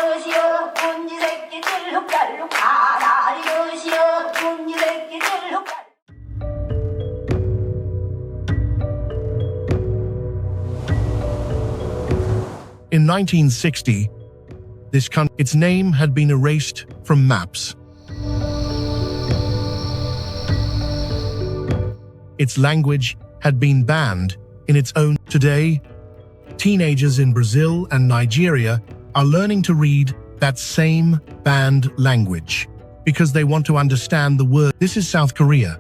것이여 문지 새끼들 흑달룩 다다리 것이여 문지 새끼들 흑달. In 1960, its name had been erased from maps. Its language had been banned in its own. Today, teenagers in Brazil and Nigeria are learning to read that same banned language because they want to understand the word. This is South Korea.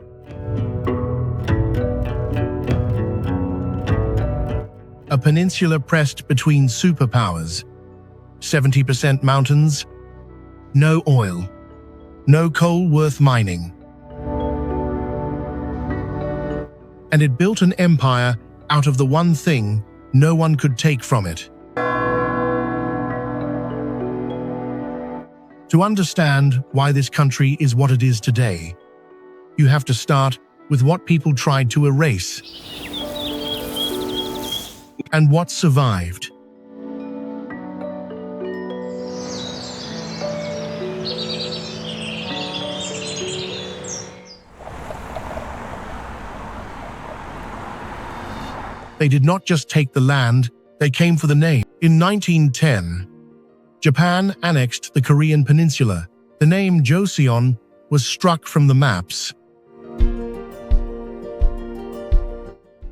A peninsula pressed between superpowers. 70% mountains, no oil, no coal worth mining. And it built an empire out of the one thing no one could take from it. To understand why this country is what it is today, you have to start with what people tried to erase and what survived. They did not just take the land, they came for the name. In 1910, Japan annexed the Korean peninsula. The name Joseon was struck from the maps.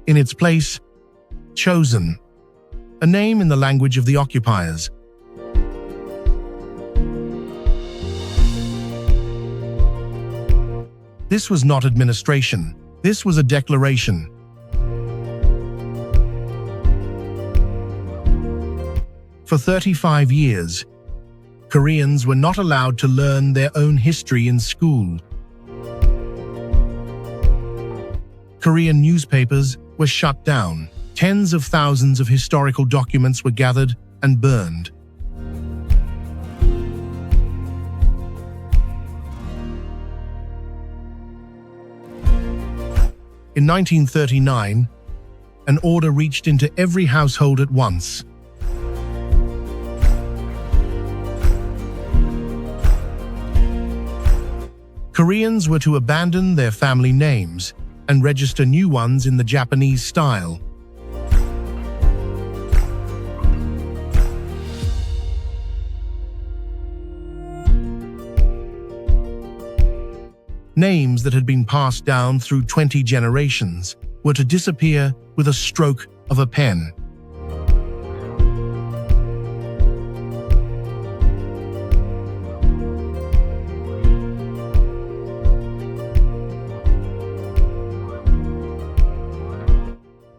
In its place, Chosen, a name in the language of the occupiers. This was not administration. This was a declaration. For 35 years, Koreans were not allowed to learn their own history in school. Korean newspapers were shut down. Tens of thousands of historical documents were gathered and burned. In 1939, an order reached into every household at once. Koreans were to abandon their family names and register new ones in the Japanese style. Names that had been passed down through 20 generations were to disappear with a stroke of a pen.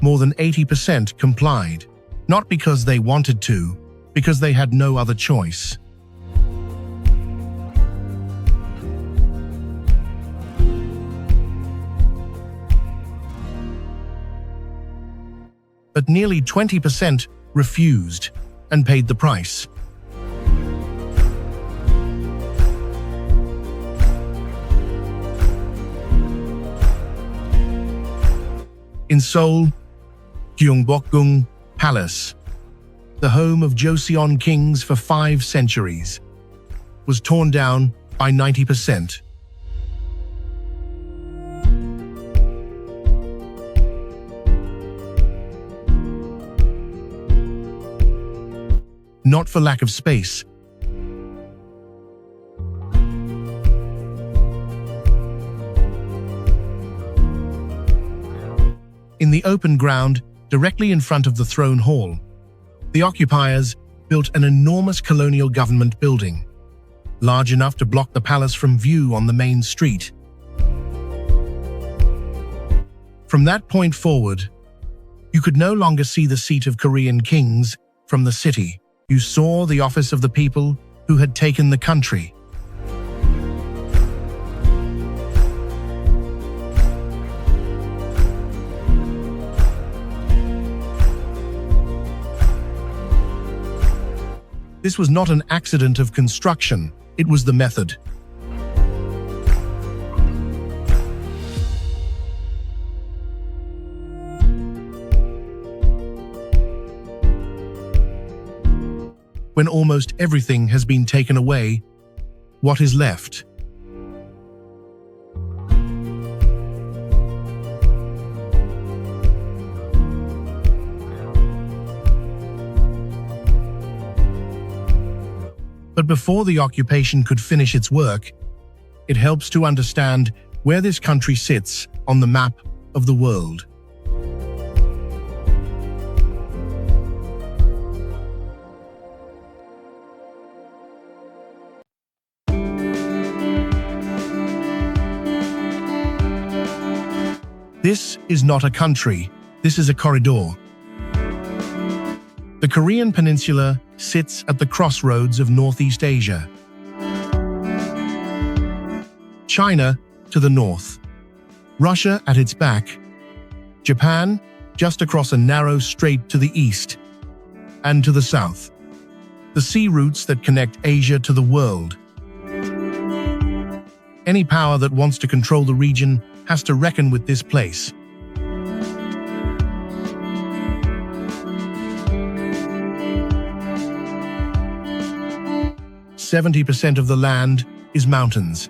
More than 80% complied, not because they wanted to, because they had no other choice. But nearly 20% refused and paid the price. In Seoul, Gyeongbokgung Palace, the home of Joseon kings for 5 centuries, was torn down by 90%. Not for lack of space. In the open ground, directly in front of the throne hall, the occupiers built an enormous colonial government building, large enough to block the palace from view on the main street. From that point forward, you could no longer see the seat of Korean kings from the city. You saw the office of the people who had taken the country. This was not an accident of construction, it was the method. when almost everything has been taken away, what is left? But before the occupation could finish its work, it helps to understand where this country sits on the map of the world. This is not a country, this is a corridor. The Korean peninsula sits at the crossroads of Northeast Asia. China to the north, Russia at its back, Japan just across a narrow strait to the east, and to the south, the sea routes that connect Asia to the world. Any power that wants to control the region has to reckon with this place. "70% of the land is mountains.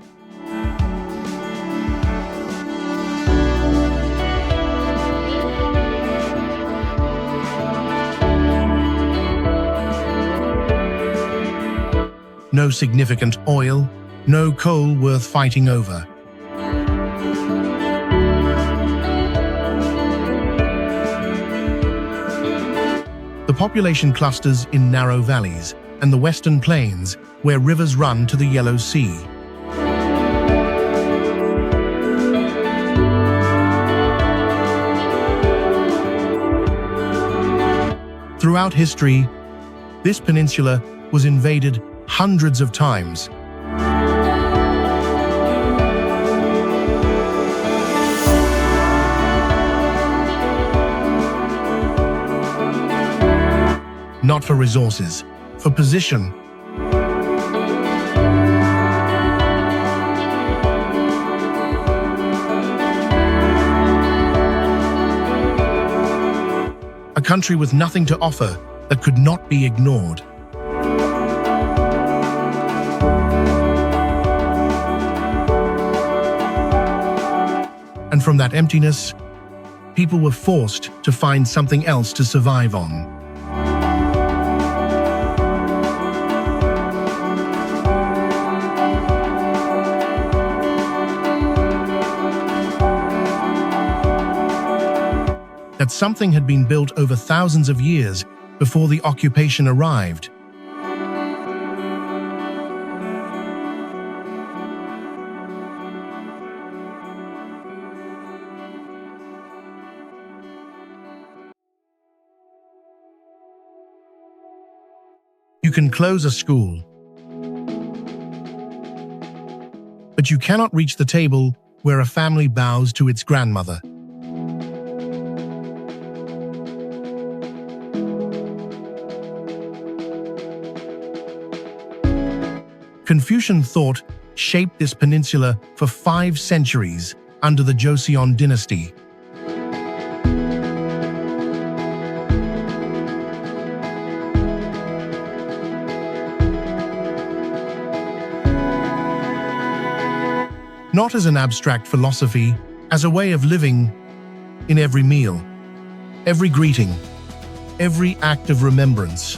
No significant oil, no coal worth fighting over. The population clusters in narrow valleys and the western plains where rivers run to the Yellow Sea. Throughout history, this peninsula was invaded hundreds of times. Not for resources, for position. A country with nothing to offer that could not be ignored. And from that emptiness, people were forced to find something else to survive on. That something had been built over thousands of years before the occupation arrived. You can close a school, but you cannot reach the table where a family bows to its grandmother. Confucian thought shaped this peninsula for 5 centuries under the Joseon dynasty. Not as an abstract philosophy, as a way of living in every meal, every greeting, every act of remembrance.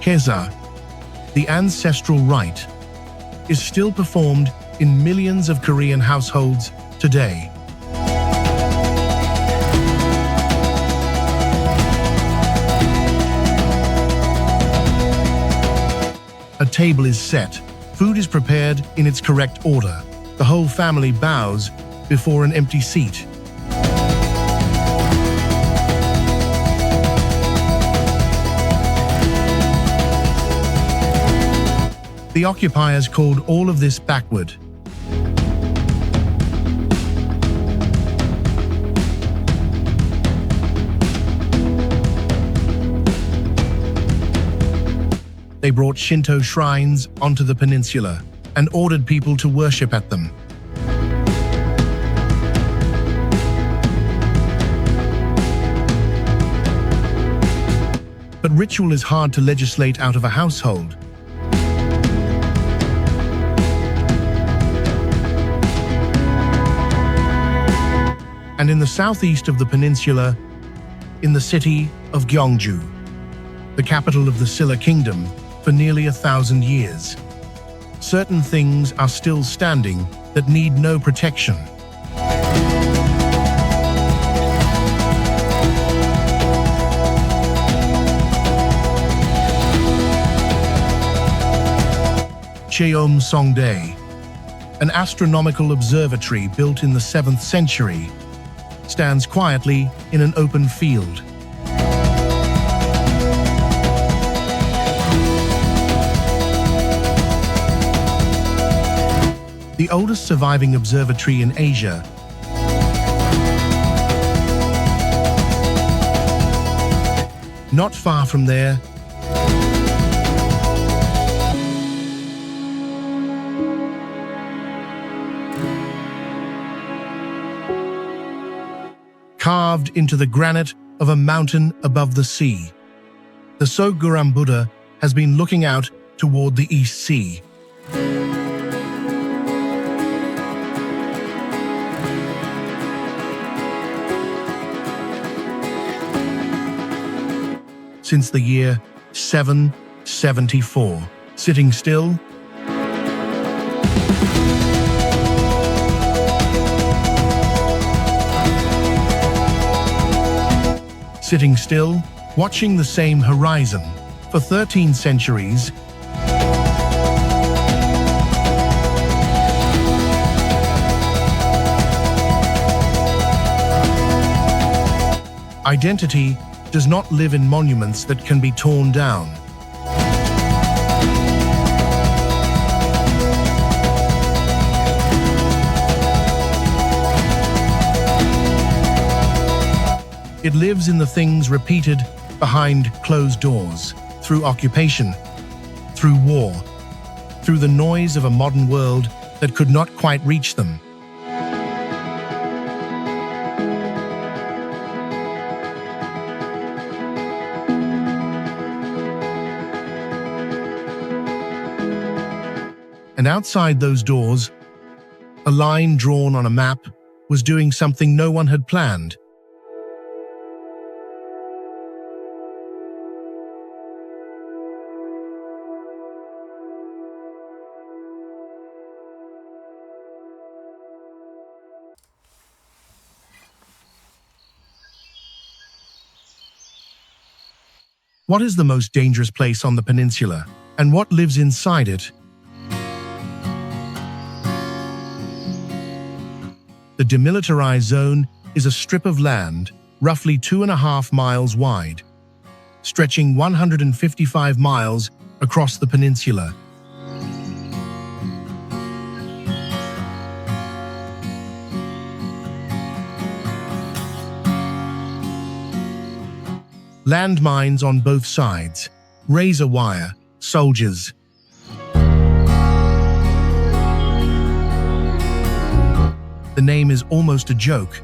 Keza, the ancestral rite, is still performed in millions of Korean households today. A table is set, food is prepared in its correct order. The whole family bows before an empty seat. The occupiers called all of this backward. They brought Shinto shrines onto the peninsula and ordered people to worship at them. But ritual is hard to legislate out of a household. And in the southeast of the peninsula, in the city of Gyeongju, the capital of the Silla Kingdom, for nearly 1,000 years, certain things are still standing that need no protection. Cheomsongdae, an astronomical observatory built in the 7th century, stands quietly in an open field. The oldest surviving observatory in Asia, not far from there, carved into the granite of a mountain above the sea, the Soguram Buddha has been looking out toward the East Sea. Since the year 774, sitting still, watching the same horizon for 13 centuries, identity does not live in monuments that can be torn down. It lives in the things repeated behind closed doors, through occupation, through war, through the noise of a modern world that could not quite reach them. And outside those doors, a line drawn on a map was doing something no one had planned. What is the most dangerous place on the peninsula, and what lives inside it? The demilitarized zone is a strip of land roughly 2.5 miles wide, stretching 155 miles across the peninsula. Landmines on both sides, razor wire, soldiers. The name is almost a joke.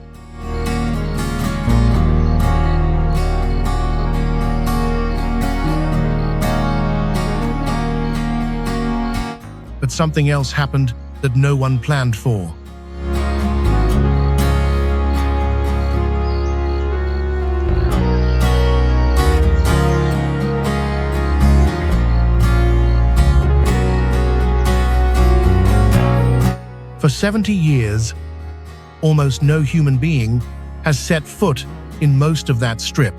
But something else happened that no one planned for. For 70 years, almost no human being has set foot in most of that strip.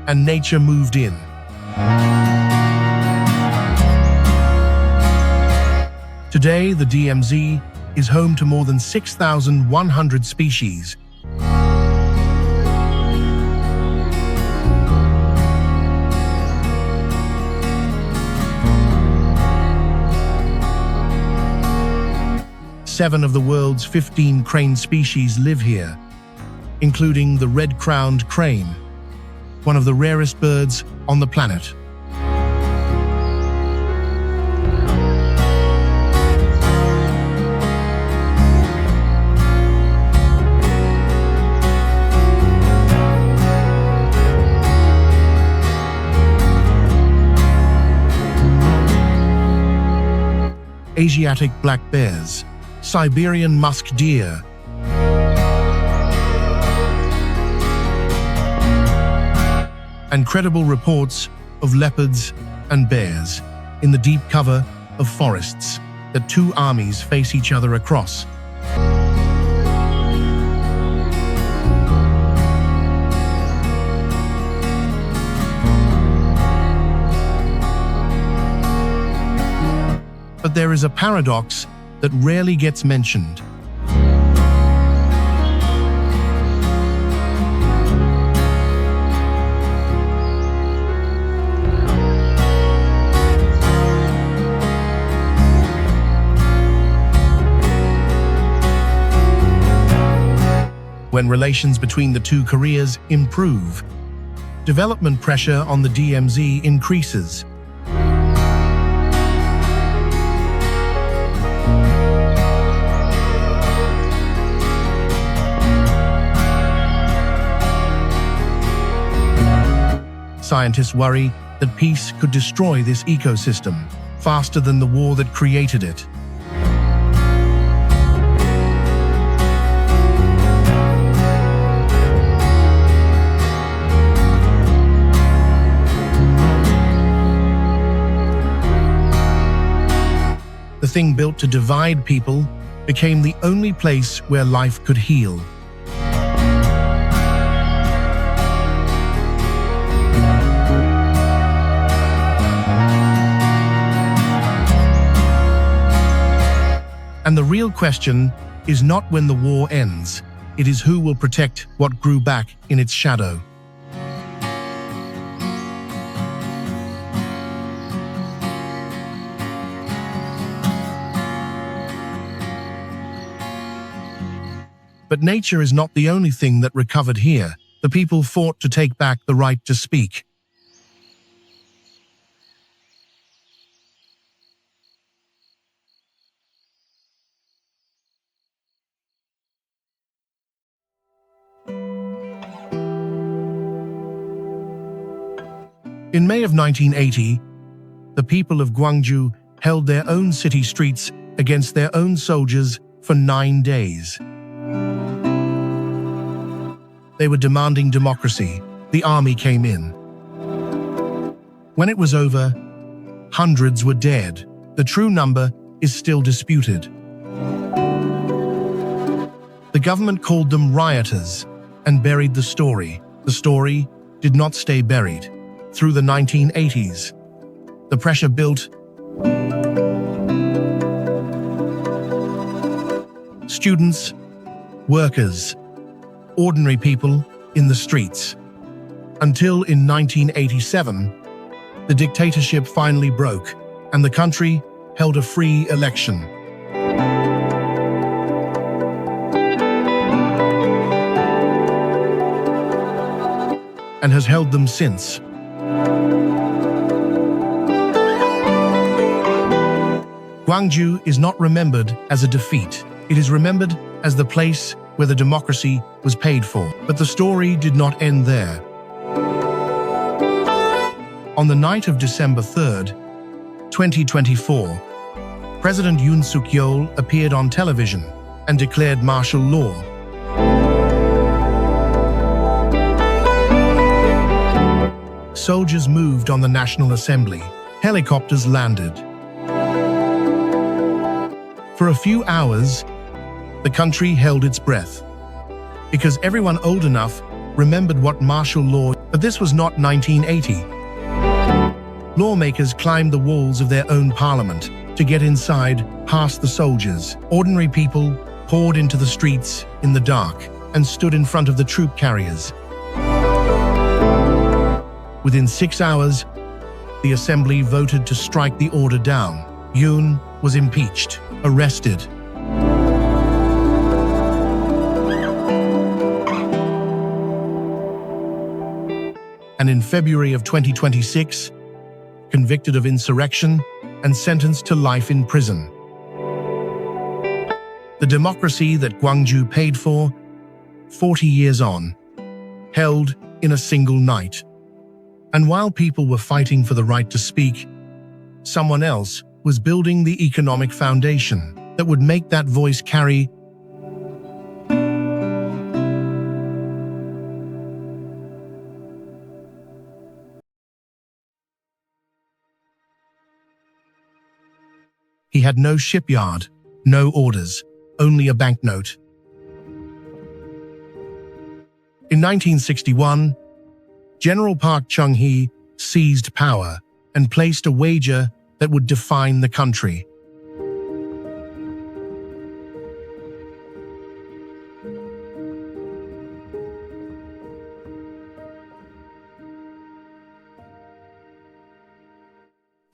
And nature moved in. Today, the DMZ is home to more than 6,100 species. 7 of the world's 15 crane species live here, including the red-crowned crane, one of the rarest birds on the planet. Asiatic black bears, Siberian musk deer, and credible reports of leopards and bears in the deep cover of forests that two armies face each other across. But there is a paradox that rarely gets mentioned. When relations between the two Koreas improve, development pressure on the DMZ increases. Scientists worry that peace could destroy this ecosystem faster than the war that created it. The thing built to divide people became the only place where life could heal. And the real question is not when the war ends, it is who will protect what grew back in its shadow. But nature is not the only thing that recovered here. The people fought to take back the right to speak. In May of 1980, the people of Gwangju held their own city streets against their own soldiers for 9 days. They were demanding democracy. The army came in. When it was over, hundreds were dead. The true number is still disputed. The government called them rioters and buried the story. The story did not stay buried. Through the 1980s, the pressure built. Students, workers, ordinary people in the streets. Until in 1987, the dictatorship finally broke and the country held a free election. And has held them since. Gwangju is not remembered as a defeat. It is remembered as the place where the democracy was paid for. But the story did not end there. On the night of December 3rd, 2024, President Yoon Suk-yeol appeared on television and declared martial law. Soldiers moved on the National Assembly. Helicopters landed. For a few hours, the country held its breath, because everyone old enough remembered what martial law. But this was not 1980. Lawmakers climbed the walls of their own parliament to get inside past the soldiers. Ordinary people poured into the streets in the dark and stood in front of the troop carriers. Within 6 hours, the assembly voted to strike the order down. Yoon was impeached, arrested, and in February of 2026, convicted of insurrection and sentenced to life in prison. The democracy that Gwangju paid for, 40 years on, held in a single night. And while people were fighting for the right to speak, someone else was building the economic foundation that would make that voice carry. He had no shipyard, no orders, only a banknote. In 1961, General Park Chung-hee seized power and placed a wager that would define the country.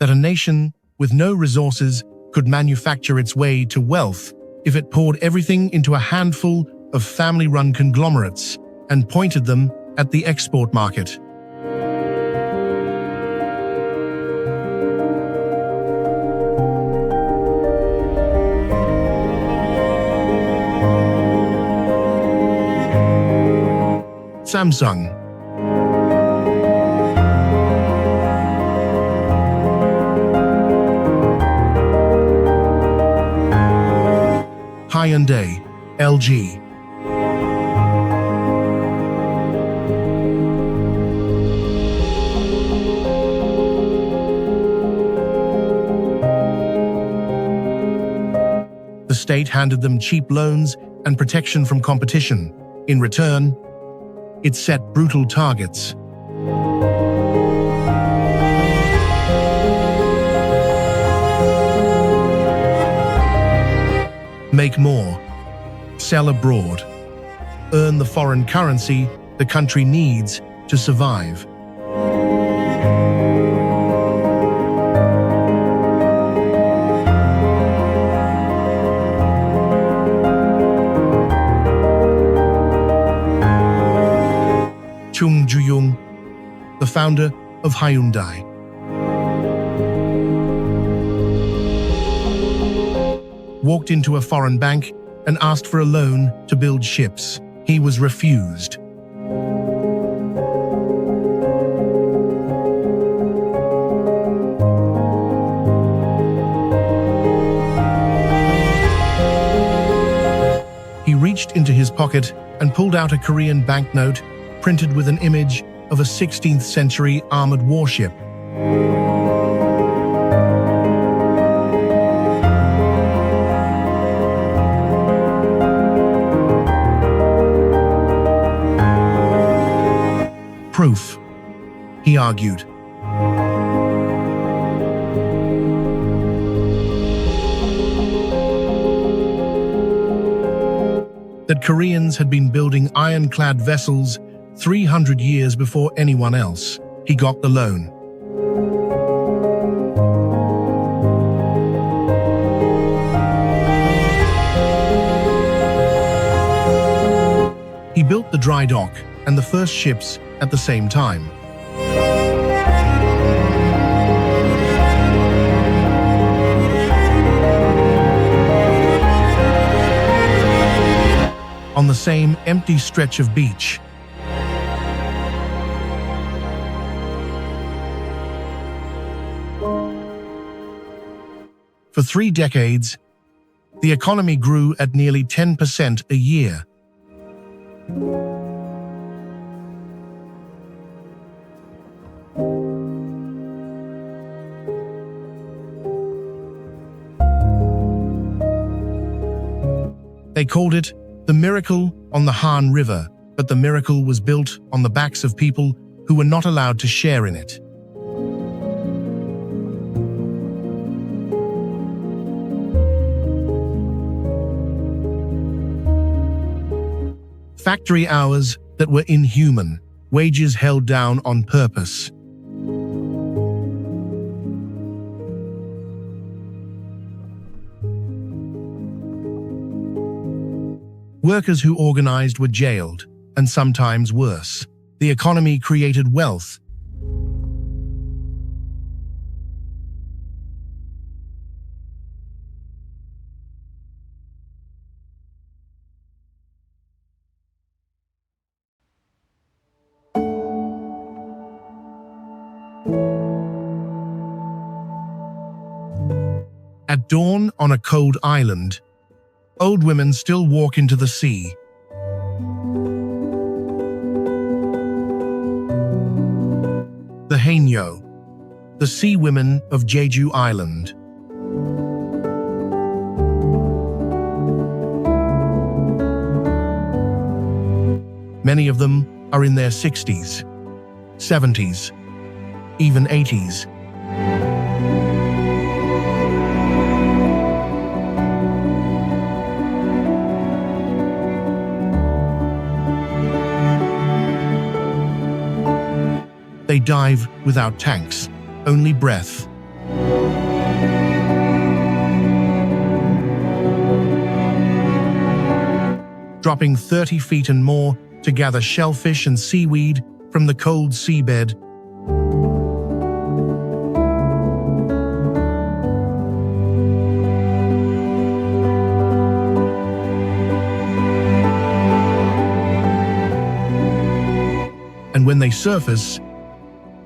That a nation with no resources could manufacture its way to wealth if it poured everything into a handful of family-run conglomerates and pointed them at the export market. Samsung. Hyundai, LG. The state handed them cheap loans and protection from competition. In return, it set brutal targets. Make more, sell abroad, earn the foreign currency the country needs to survive. Chung Ju-young, the founder of Hyundai. Walked into a foreign bank and asked for a loan to build ships. He was refused. He reached into his pocket and pulled out a Korean banknote printed with an image of a 16th century armored warship. Proof, he argued. That Koreans had been building ironclad vessels 300 years before anyone else. He got the loan. He built the dry dock and the first ships at the same time. On the same empty stretch of beach. For 3 decades, the economy grew at nearly 10% a year. They called it the miracle on the Han River, but the miracle was built on the backs of people who were not allowed to share in it. Factory hours that were inhuman, wages held down on purpose. Workers who organized were jailed, and sometimes worse. The economy created wealth. At dawn on a cold island, old women still walk into the sea. The Haenyeo, the sea women of Jeju Island. Many of them are in their 60s, 70s, even 80s. They dive without tanks, only breath. Dropping 30 feet and more to gather shellfish and seaweed from the cold seabed. And when they surface,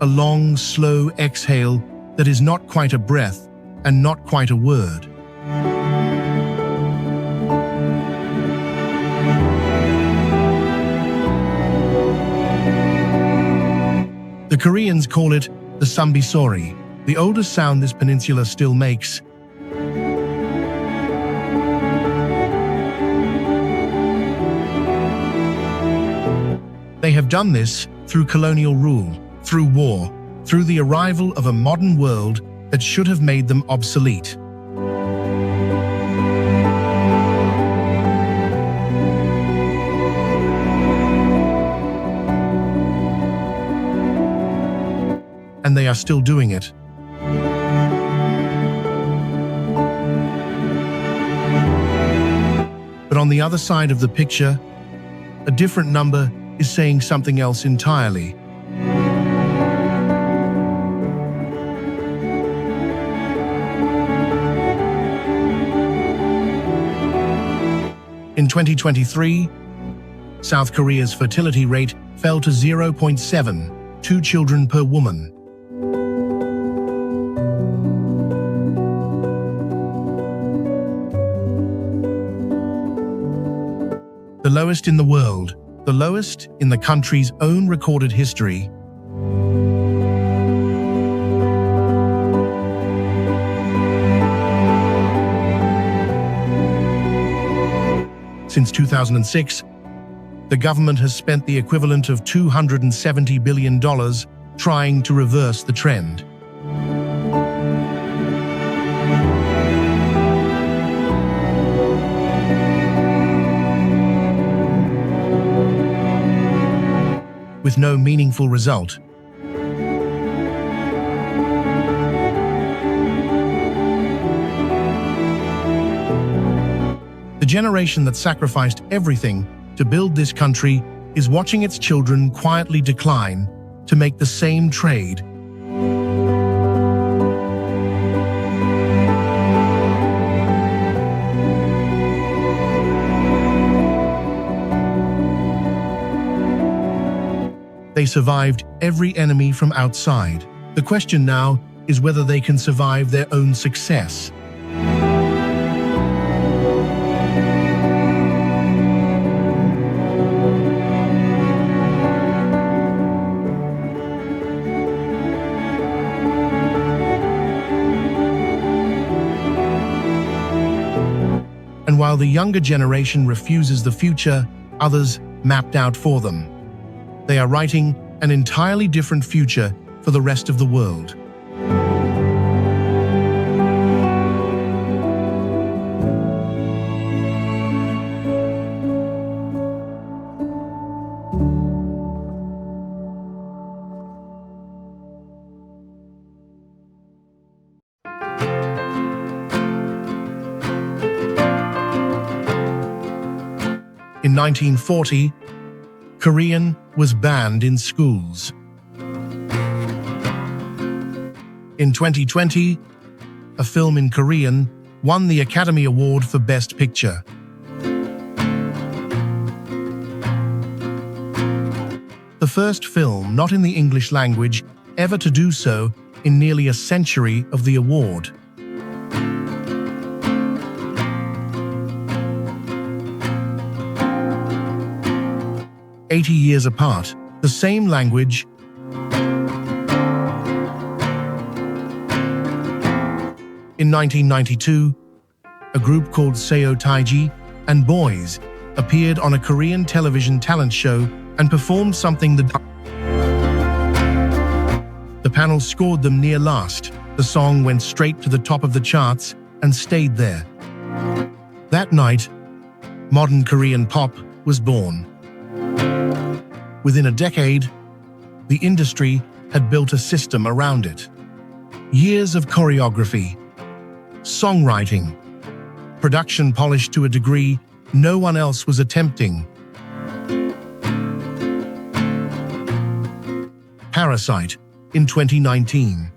a long, slow exhale that is not quite a breath and not quite a word. The Koreans call it the sambisori, the oldest sound this peninsula still makes. They have done this through colonial rule, through war, through the arrival of a modern world that should have made them obsolete. And they are still doing it. But on the other side of the picture, a different number is saying something else entirely. In 2023, South Korea's fertility rate fell to 0.7, 2 children per woman. The lowest in the world, the lowest in the country's own recorded history. Since 2006, the government has spent the equivalent of $270 billion trying to reverse the trend. With no meaningful result. The generation that sacrificed everything to build this country is watching its children quietly decline to make the same trade. They survived every enemy from outside. The question now is whether they can survive their own success. And while the younger generation refuses the future, others mapped out for them. They are writing an entirely different future for the rest of the world. In 1940, Korean was banned in schools. In 2020, a film in Korean won the Academy Award for Best Picture. The first film not in the English language ever to do so in nearly a century of the award. "80 years apart, the same language, in 1992, a group called Seo Taiji and Boys appeared on a Korean television talent show and performed something the panel scored them near last. The song went straight to the top of the charts and stayed there. That night, modern Korean pop was born. Within a decade, the industry had built a system around it. Years of choreography, songwriting, production polished to a degree no one else was attempting. Parasite, in 2019.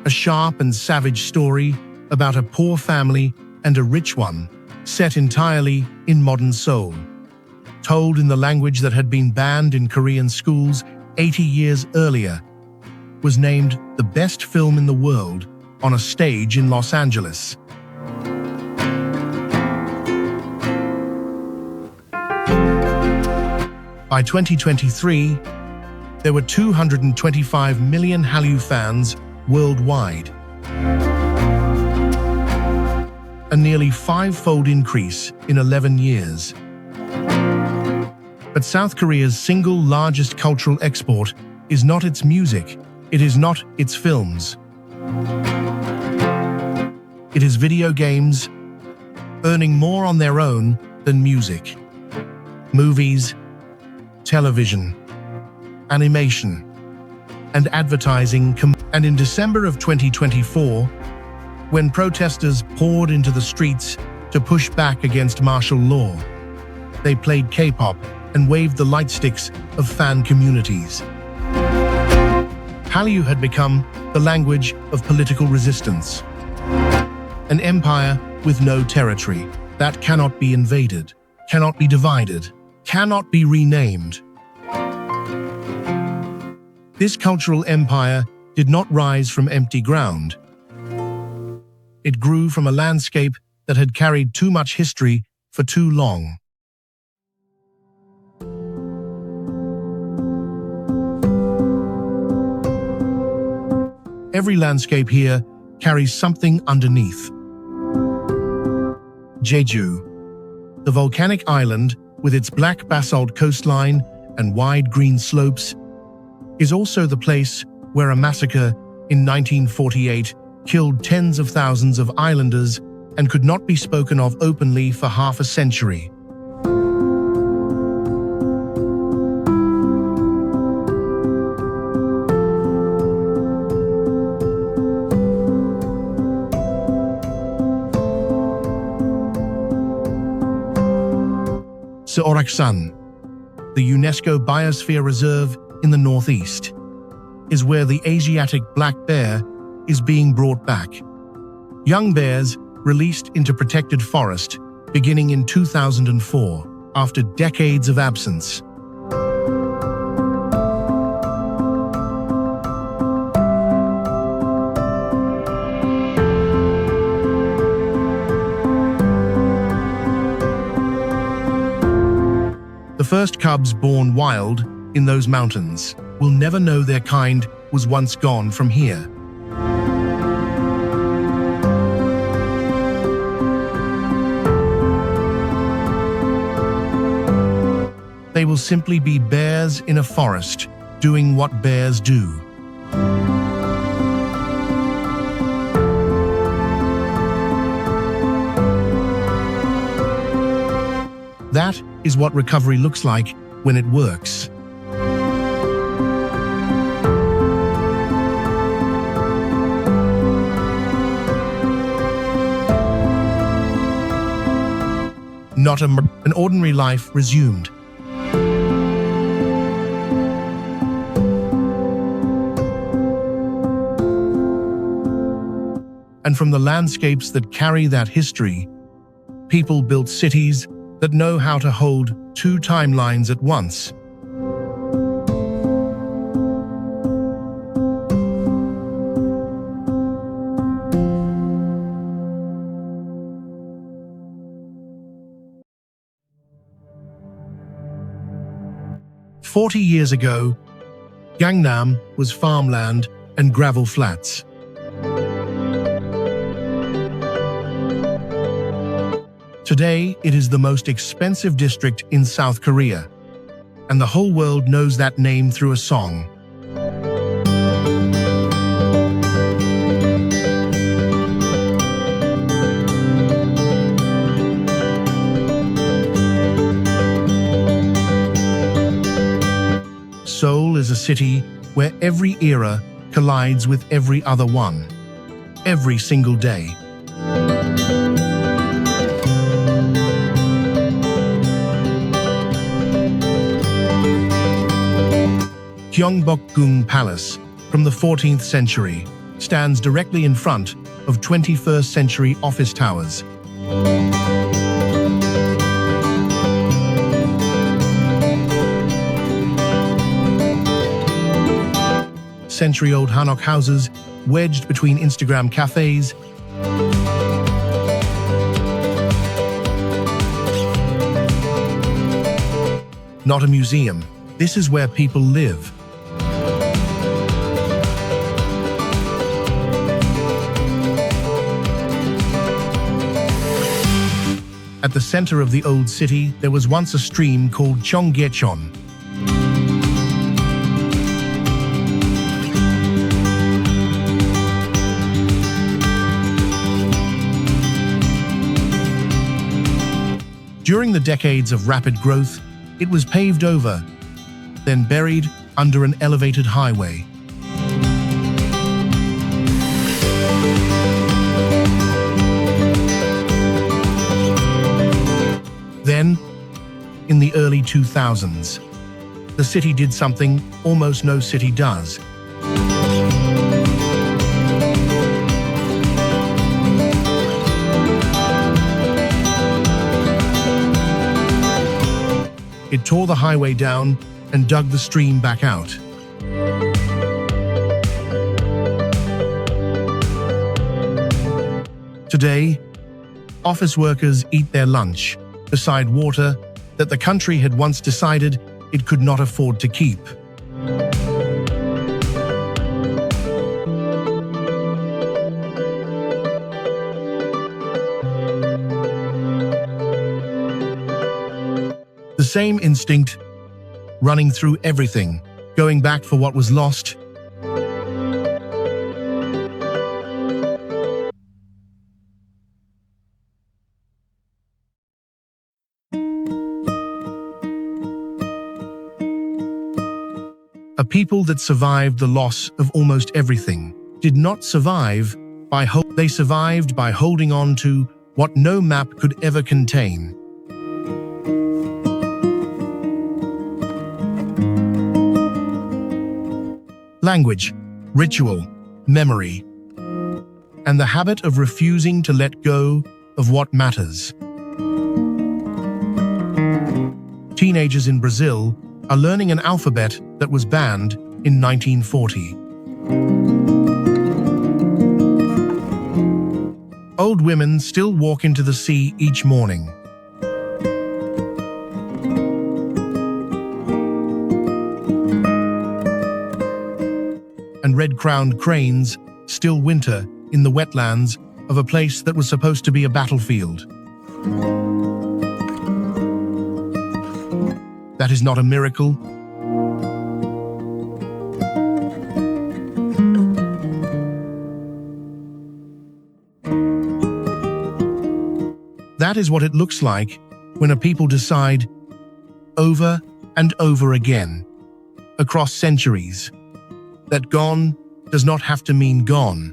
A sharp and savage story about a poor family and a rich one, set entirely in modern Seoul. Told in the language that had been banned in Korean schools 80 years earlier, was named the best film in the world on a stage in Los Angeles. By 2023, there were 225 million Hallyu fans worldwide, a nearly five-fold increase in 11 years. But South Korea's single largest cultural export is not its music, it is not its films. It is video games, earning more on their own than music, movies, television, animation, and advertising. And in December of 2024, when protesters poured into the streets to push back against martial law, they played K-pop and waved the light sticks of fan communities. Hallyu had become the language of political resistance, an empire with no territory that cannot be invaded, cannot be divided, cannot be renamed. This cultural empire did not rise from empty ground. It grew from a landscape that had carried too much history for too long. Every landscape here carries something underneath. Jeju, the volcanic island with its black basalt coastline and wide green slopes, is also the place where a massacre in 1948 killed tens of thousands of islanders and could not be spoken of openly for half a century. Seoraksan, the UNESCO Biosphere Reserve in the northeast, is where the Asiatic black bear is being brought back. Young bears released into protected forest beginning in 2004 after decades of absence. The first cubs born wild in those mountains will never know their kind was once gone from here. They will simply be bears in a forest, doing what bears do. That is what recovery looks like when it works. Not an ordinary life resumed. And from the landscapes that carry that history, people built cities that know how to hold two timelines at once. "40 years ago, Gangnam was farmland and gravel flats. Today, it is the most expensive district in South Korea, and the whole world knows that name through a song. Seoul is a city where every era collides with every other one, every single day. Gyeongbokgung Palace, from the 14th century, stands directly in front of 21st century office towers. Century-old Hanok houses wedged between Instagram cafes. Not a museum. This is where people live. At the center of the old city, there was once a stream called Cheonggyecheon. During the decades of rapid growth, it was paved over, then buried under an elevated highway. Then, in the early 2000s, the city did something almost no city does. It tore the highway down and dug the stream back out. Today, office workers eat their lunch beside water that the country had once decided it could not afford to keep. The same instinct running through everything, going back for what was lost. A people that survived the loss of almost everything did not survive by hope. They survived by holding on to what no map could ever contain. Language, ritual, memory, and the habit of refusing to let go of what matters. Teenagers in Brazil are learning an alphabet that was banned in 1940. Old women still walk into the sea each morning. And red-crowned cranes still winter in the wetlands of a place that was supposed to be a battlefield. That is not a miracle. That is what it looks like when a people decide over and over again, across centuries, that gone does not have to mean gone.